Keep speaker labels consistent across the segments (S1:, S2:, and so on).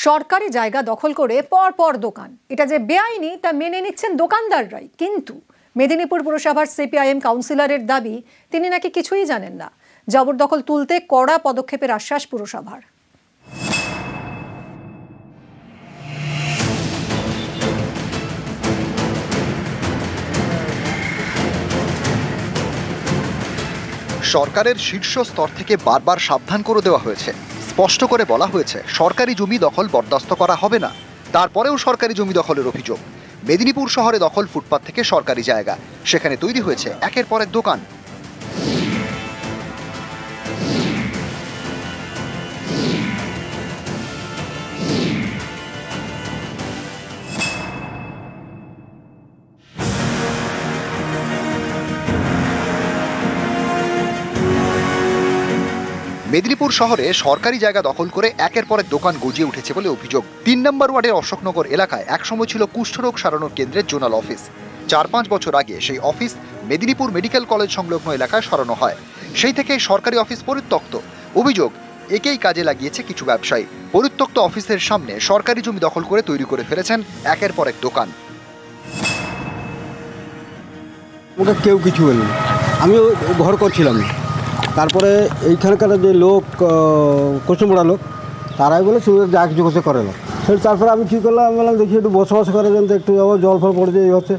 S1: সরকারি জায়গা দখল করে পর দোকান, এটা যে বেআইনি তা মেনে নিচ্ছেন দোকানদাররাই। কিন্তু মেদিনীপুর পুরসভার সিপিআইএম কাউন্সিলরের দাবি তিনি নাকি কিছুই জানেন না। জবরদখল তুলতে কড়া পদক্ষেপের আশ্বাস পুরসভার।
S2: সরকারের শীর্ষ স্তর থেকে বারবার সাবধান করে দেওয়া হয়েছে, স্পষ্ট করে বলা হয়েছে সরকারি জমি দখল বরদাস্ত করা হবে না। তারপরেও সরকারি জমি দখলের অভিযোগ। মেদিনীপুর শহরে দখল ফুটপাত থেকে সরকারি জায়গা, সেখানে তৈরি হয়েছে একের পর এক দোকান। মেদিনীপুর শহরে সরকারি জায়গা দখল করে একের পর এক দোকান গজিয়ে উঠেছে বলে অভিযোগ। ৩ নম্বর ওয়ার্ডের অশোকনগর এলাকায় একসময় ছিল কুষ্ঠরোগ সারানোর কেন্দ্রের জোনাল অফিস। ৪-৫ বছর আগে সেই অফিস মেদিনীপুর মেডিকেল কলেজ সংলগ্ন এলাকায় সরানো হয়। সেই থেকে সরকারি অফিস পরিত্যক্ত। অভিযোগ, একেই কাজে লাগিয়েছে কিছু ব্যবসায়ী। পরিত্যক্ত অফিসের সামনে সরকারি জমি দখল করে তৈরি করে ফেলেছেন একের পর এক দোকান।
S3: ওটা কেউ কিছু বলেনি, আমি ঘর করছিলাম। তারপরে এইখানকার যে লোক কষ্টমোড়া লোক, তারাই বলে শুধু যা কিছু করছে করে না। তারপরে আমি কী করলাম, আমি বললাম দেখি একটু বসবাস করার জন্য একটু যাবো, জল ফল পড়েছে, এই হচ্ছে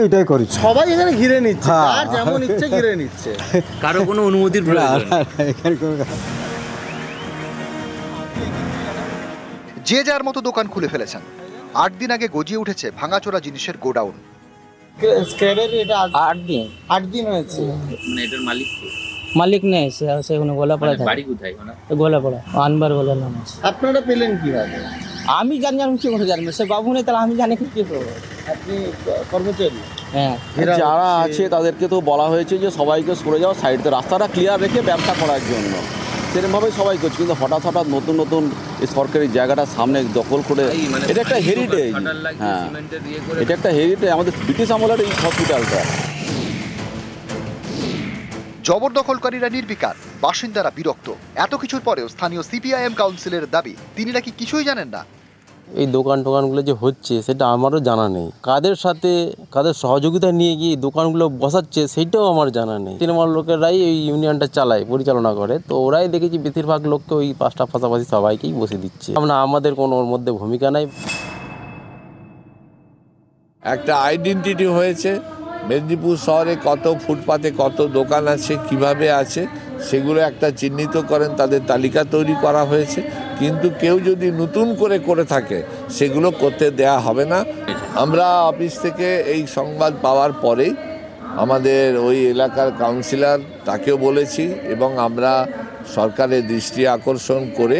S3: এইটাই করি।
S4: সবাই এখানে ঘিরে নিচ্ছে, যেমন ইচ্ছে ঘিরে নিচ্ছে, কারো কোনো অনুমতির প্রয়োজন
S2: যে যার মতো দোকান খুলে ফেলেছেন। ৮ দিন আগে গজিয়ে উঠেছে ভাঙাচোরা জিনিসের গোডাউন।
S4: আট দিন হয়েছে।
S5: মানে এটার মালিক
S6: মালিক নেই, সেখানে গোলাপাড়া থাকে।
S5: বাড়ি কোথায়?
S6: গোলাপাড়া আনবার বলে নাম আছে।
S4: আপনারা পেলেন কিভাবে?
S6: আমি জানি, আমি কি করে জানবো? সে বাবু নেই, তাহলে আমি জানি কি করবো?
S4: আপনি কর্মচারী?
S6: হ্যাঁ,
S7: যারা আছে তাদেরকে তো বলা হয়েছে যে সবাইকে সরে যাওয়া, সাইডে রাস্তাটা ক্লিয়ার রেখে ব্যবসা করার জন্য। সেরকমভাবেই সবাই করছে, কিন্তু হঠাৎ নতুন এই সরকারি জায়গাটা সামনে দখল করে, এটা একটা হেরিটেজ। হ্যাঁ, এটা একটা হেরিটেজ, আমাদের ব্রিটিশ আমলের এই হসপিটালটা।
S2: জবরদখলকারীরা নির্বিকার, বাসিন্দারা বিরক্ত। এত কিছুর পরেও স্থানীয় সিপিআইএম কাউন্সিলের দাবি তিনি নাকি কিছুই জানেন না।
S8: এই দোকানগুলো যে হচ্ছে সেটা আমারও জানা নেই। কাদের সাথে কাদের সহযোগিতা নিয়ে গিয়ে দোকানগুলো বসাচ্ছে সেটাও আমার জানা নেই। তৃণমূল লোকেরাই এই ইউনিয়নটা চালায়, পরিচালনা করে, তো ওরাই দেখেছি বেশিরভাগ লোককে ওই পাঁচটা পাশাপাশি সবাইকেই বসে দিচ্ছে। আমাদের কোনো ওর মধ্যে ভূমিকা নাই।
S9: একটা আইডেন্টিটি হয়েছে মেদিনীপুর শহরে, কত ফুটপাতে কত দোকান আছে, কিভাবে আছে, সেগুলো একটা চিহ্নিত করেন, তাদের তালিকা তৈরি করা হয়েছে। কিন্তু কেউ যদি নতুন করে থাকে সেগুলো করতে দেয়া হবে না। আমরা অফিস থেকে এই সংবাদ পাওয়ার পরেই আমাদের ওই এলাকার কাউন্সিলর তাকেও বলেছি, এবং আমরা সরকারের দৃষ্টি আকর্ষণ করে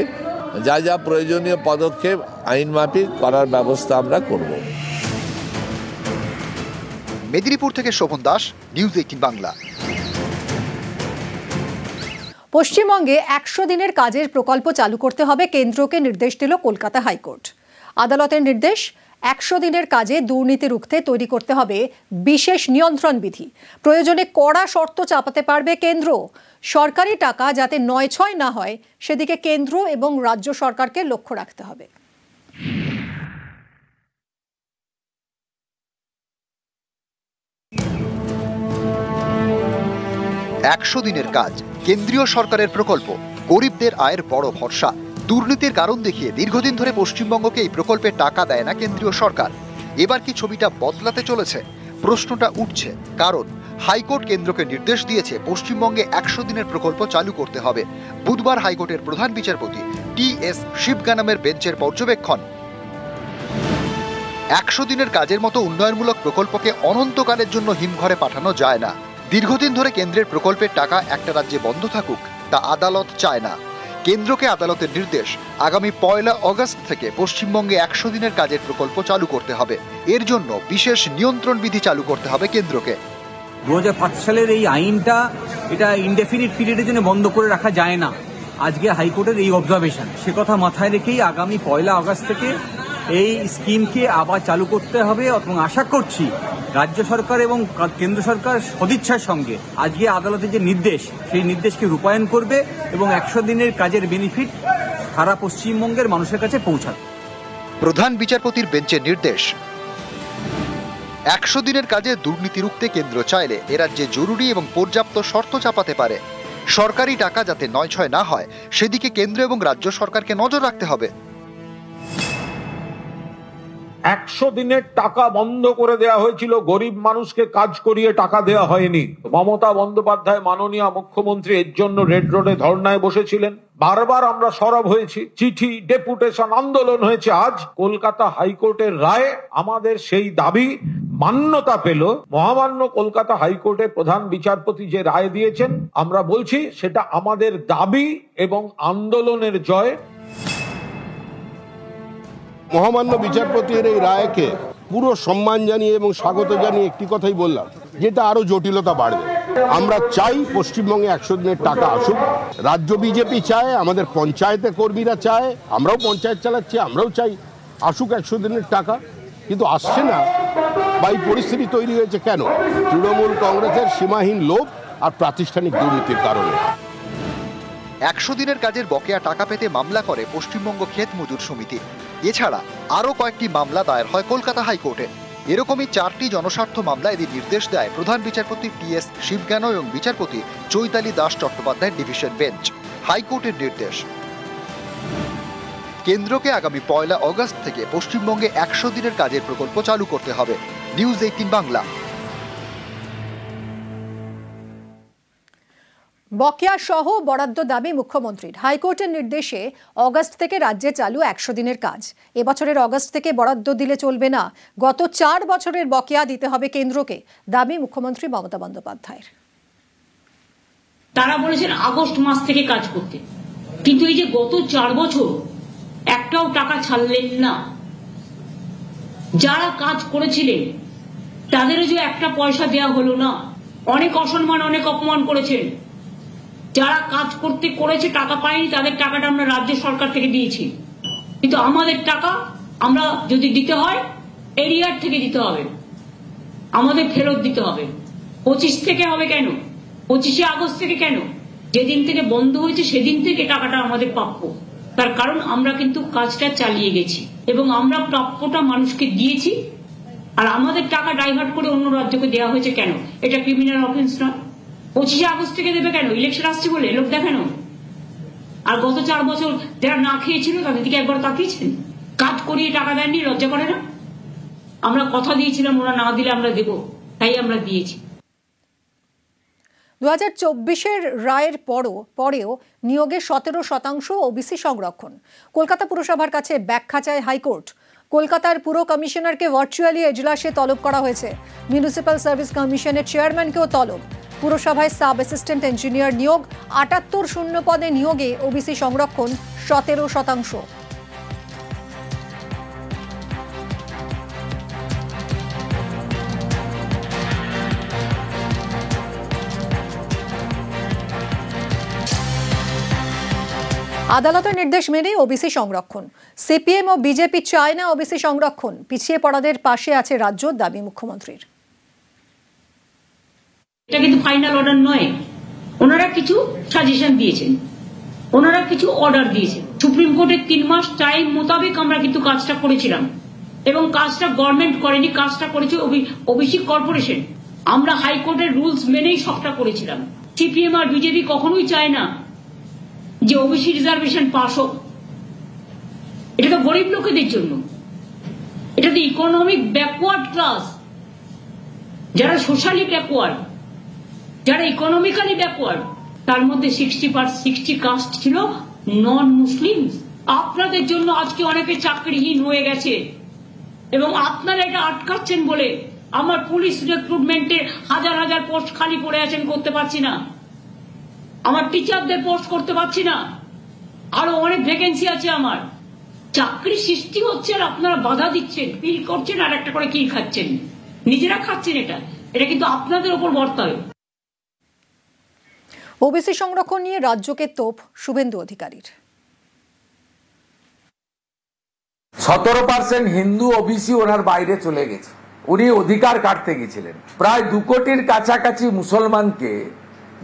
S9: যা প্রয়োজনীয় পদক্ষেপ আইন মাফিক করার ব্যবস্থা আমরা করব।
S2: মেদিনীপুর থেকে শোভন দাস, নিউজ 18 বাংলা।
S1: পশ্চিমবঙ্গে 100 দিনের কাজের প্রকল্প চালু করতে হবে কেন্দ্রকে নির্দেশ দিল কলকাতা হাইকোর্ট। আদালতের নির্দেশ, 100 দিনের কাজে দুর্নীতি রুখতে তৈরি করতে হবে বিশেষ নিয়ন্ত্রণ বিধি। প্রয়োজনে কড়া শর্ত চাপাতে পারবে কেন্দ্র। সরকারি টাকা যাতে 9-6 না হয় সেদিকে কেন্দ্র এবং রাজ্য সরকারকে লক্ষ্য রাখতে হবে।
S2: 100 দিনের কাজ কেন্দ্রীয় সরকারের প্রকল্প, গরিবদের আয়ের বড় ভরসা। দুর্নীতির কারণ দেখিয়ে দীর্ঘদিন ধরে পশ্চিমবঙ্গকে এই প্রকল্পের টাকা দেয় না কেন্দ্রীয় সরকার। এবার কি ছবিটা বদলাতে চলেছে? প্রশ্নটা উঠছে, কারণ হাইকোর্ট কেন্দ্রকে নির্দেশ দিয়েছে পশ্চিমবঙ্গে 100 দিনের প্রকল্প চালু করতে হবে। বুধবার হাইকোর্টের প্রধান বিচারপতি টি.এস. শিবগানামের বেঞ্চের পর্যবেক্ষণ, 100 দিনের কাজের মতো উন্নয়নমূলক প্রকল্পকে অনন্তকালের জন্য হিমঘরে পাঠানো যায় না। দীর্ঘদিন ধরে কেন্দ্রের প্রকল্পের টাকা একটা রাজ্যে বন্ধ থাকুক, তা আদালত চায় না। কেন্দ্রকে আদালতের নির্দেশ, আগামী 1 আগস্ট থেকে পশ্চিমবঙ্গে 100 দিনের কাজের প্রকল্প চালু করতে হবে। এর জন্য বিশেষ নিয়ন্ত্রণ বিধি চালু করতে হবে কেন্দ্রকে।
S10: 2005 সালের এই আইনটা, এটা ইনডেফিনিট পিরিয়ডের জন্য বন্ধ করে রাখা যায় না। আজকে হাইকোর্টের এই অবজারভেশন, সে কথা মাথায় রেখেই আগামী 1 আগস্ট থেকে এই স্কিমকে আবার চালু করতে হবে, এবং আশা করছি রাজ্য সরকার এবং কেন্দ্র সরকার সদিচ্ছার সঙ্গে আজকে আদালতের যে নির্দেশ, সেই নির্দেশকে রূপায়ণ করবে এবং 100 দিনের কাজের বেনিফিট সারা পশ্চিমবঙ্গের মানুষের কাছে পৌঁছাবে।
S2: প্রধান বিচারপতির বেঞ্চের নির্দেশ। 100 দিনের কাজে দুর্নীতি রুখতে কেন্দ্র চাইলে এ রাজ্যে জরুরি এবং পর্যাপ্ত শর্ত চাপাতে পারে। সরকারি টাকা যাতে নয়ছয় না হয় সেদিকে কেন্দ্র এবং রাজ্য সরকারকে নজর রাখতে হবে।
S5: 100 দিনের টাকা বন্ধ করে দেওয়া হয়েছিল, গরিব মানুষকে কাজ করিয়ে টাকা দেওয়া হয়নি। মমতা বন্দ্যোপাধ্যায় মাননীয় মুখ্যমন্ত্রী এর জন্য রেড রোডে ধর্নায় বসেছিলেন। বারবার আমরা সরব হয়েছি, চিঠি, ডেপুটেশন, আন্দোলন হয়েছে। আজ কলকাতা হাইকোর্টের রায় আমাদের সেই দাবি মান্যতা পেল। মহামান্য কলকাতা হাইকোর্টের প্রধান বিচারপতি যে রায় দিয়েছেন, আমরা বলছি সেটা আমাদের দাবি এবং আন্দোলনের জয়।
S11: মহামান্য বিচারপতির এই রায়কে পুরো সম্মান জানিয়ে এবং স্বাগত জানিয়ে একটি কথাই বললাম, যেটা আরো জটিলতা বাড়বে। আমরা চাই পশ্চিমবঙ্গে 100 দিনের টাকা আসুক। রাজ্য বিজেপি চায়, আমাদের পঞ্চায়েতের কর্মীরা চায়, আমরাও পঞ্চায়েত চালাচ্ছি, আমরাও চাই আসুক 100 দিনের টাকা, কিন্তু আসছে না। বা এই পরিস্থিতি তৈরি হয়েছে কেন? তৃণমূল কংগ্রেসের সীমাহীন লোভ আর প্রাতিষ্ঠানিক দুর্নীতির কারণে।
S2: 100 দিনের কাজের বকেয়া টাকা পেতে মামলা করে পশ্চিমবঙ্গ ক্ষেত মজুর সমিতি। এছাড়া আরও কয়েকটি মামলা দায়ের হয় কলকাতা হাইকোর্টে। এরকমই 4টি জনস্বার্থ মামলা এদের নির্দেশ দেয় প্রধান বিচারপতি টি.এস. শিবজ্ঞান এবং বিচারপতি চৈতালি দাস চট্টোপাধ্যায়ের ডিভিশন বেঞ্চ। হাইকোর্টের নির্দেশ, কেন্দ্রকে আগামী 1 অগস্ট থেকে পশ্চিমবঙ্গে 100 দিনের কাজের প্রকল্প চালু করতে হবে। নিউজ 18 বাংলা।
S1: বকেয়া সহ বরাদ্দ দাবি মুখ্যমন্ত্রীর। হাইকোর্টের নির্দেশে অগস্ট থেকে রাজ্যে চালু 100 দিনের কাজ। এবছরের অগস্ট থেকে বরাদ্দ দিলে চলবে না, গত 4 বছরের বকেয়া দিতে হবে কেন্দ্রকে, দাবি মুখ্যমন্ত্রী মমতা বন্দ্যোপাধ্যায়ের।
S12: তারা বলেছেন আগস্ট মাস থেকে কাজ করতে, কিন্তু এই যে গত 4 বছর একটাও টাকা ছাড়লেন না। যারা কাজ করেছিলেন তাদেরও যে একটা পয়সা দেওয়া হলো না। অনেক অসম্মান, অনেক অপমান করেছেন। যারা কাজ করেছে টাকা পায়নি, তাদের টাকাটা আমরা রাজ্য সরকার থেকে দিয়েছি, কিন্তু আমাদের টাকা আমরা যদি দিতে হয় এরিয়ার থেকে দিতে হবে, আমাদের ফেরত দিতে হবে। 25 থেকে হবে কেন? 25শে আগস্ট থেকে কেন? যেদিন থেকে বন্ধ হয়েছে সেদিন থেকে টাকাটা আমাদের প্রাপ্য। তার কারণ আমরা কিন্তু কাজটা চালিয়ে গেছি এবং আমরা প্রাপ্যটা মানুষকে দিয়েছি। আর আমাদের টাকা ডাইভার্ট করে অন্য রাজ্যকে দেওয়া হয়েছে কেন? এটা ক্রিমিনাল অফেন্স না? 25শে আগস্ট থেকে দেবে কেন? ইলেকশন আসছে বলে লোক দেখানো? আর গত 4 বছর যারা না খেয়েছিল তাদের দিকে একবার তাকিয়েছেন? কাজ করিয়ে টাকা দেননি, লজ্জা করে না? আমরা কথা দিয়েছিলাম ওরা না দিলে আমরা দেব, তাই আমরা দিয়েছি।
S1: 2024-এর রায়ের পরেও নিয়োগে 17% ওবিসি সংরক্ষণ। কলকাতা পুরসভার কাছে ব্যাখ্যা চায় হাইকোর্ট। কলকাতার পুর কমিশনারকে ভার্চুয়ালি এজলাসে তলব করা হয়েছে। মিউনিসিপ্যাল সার্ভিস কমিশনের চেয়ারম্যানকেও তলব। পুরসভায় সাব অ্যাসিস্ট্যান্ট ইঞ্জিনিয়ার নিয়োগ, 78 শূন্য পদে নিয়োগে ওবিসি সংরক্ষণ 17%। আদালতের নির্দেশ মেনে ওবিসি সংরক্ষণ। সিপিএম ও বিজেপি চায় না ওবিসি সংরক্ষণ। পিছিয়ে পড়াদের পাশে আছে রাজ্য, দাবি মুখ্যমন্ত্রীর।
S12: এটা কিন্তু ফাইনাল অর্ডার নয়, ওনারা কিছু সাজেশন দিয়েছেন, ওনারা কিছু অর্ডার দিয়েছেন। সুপ্রিম কোর্টের 3 মাস টাইম মোতাবেক আমরা কিন্তু কাজটা করেছিলাম এবং কাজটা গভর্নমেন্ট করেনি, কাজটা করেছে ওবিসি কর্পোরেশন। আমরা হাইকোর্টের রুলস মেনেই সবটা করেছিলাম। সিপিএম আর বিজেপি কখনোই চায় না যে ওবিসি রিজার্ভেশন পাস হোক। এটা তো গরিব লোকেদের জন্য, এটা তো ইকোনমিক ব্যাকওয়ার্ড ক্লাস, যারা সোশ্যালি ব্যাকওয়ার্ড, যারা ইকোনমিক্যালি ব্যাকওয়ার্ড, তার মধ্যে 60 কাস্ট ছিল নন মুসলিম। আপনাদের জন্য আজকে অনেকে চাকরিহীন হয়ে গেছে এবং আপনারা এটা আটকাচ্ছেন বলে আমার পুলিশ রিক্রুটমেন্টে হাজার পোস্ট খালি পড়ে আছেন, করতে পারছি না। আমার টিচারদের পোস্ট করতে পারছি না, আরো অনেক ভ্যাকেন্সি আছে আমার। চাকরি সৃষ্টি হচ্ছে আর আপনারা বাধা দিচ্ছেন, পিল করছেন আর একটা করে কিল খাচ্ছেন, নিজেরা খাচ্ছেন। এটা কিন্তু আপনাদের উপর বর্তায়।
S1: ওবিসি সংরক্ষণ নিয়ে রাজ্যকে তোপ শুভেন্দু অধিকারীর।
S13: 17% হিন্দু ওবিসি ওনার বাইরে চলে গেছে, উনি অধিকার কাটতে গেছিলেন। প্রায় 2 কোটির কাছাকাছি মুসলমানকে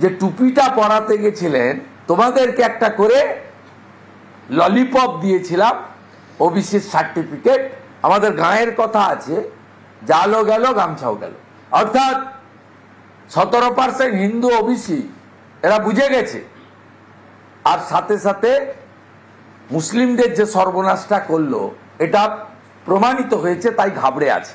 S13: যে টুপিটা পরাতে গেছিলেন, তোমাদেরকে একটা করে ললিপপ দিয়েছিলাম, ওবিসির সার্টিফিকেট। আমাদের গাঁয়ের কথা আছে, জালও গেল গামছাও গেল, অর্থাৎ 17% হিন্দু ওবিসি এরা বুঝে গেছে, আর সাথে সাথে মুসলিমদের যে সর্বনাশটা করলো এটা প্রমাণিত হয়েছে, তাই ঘাবড়ে আছে।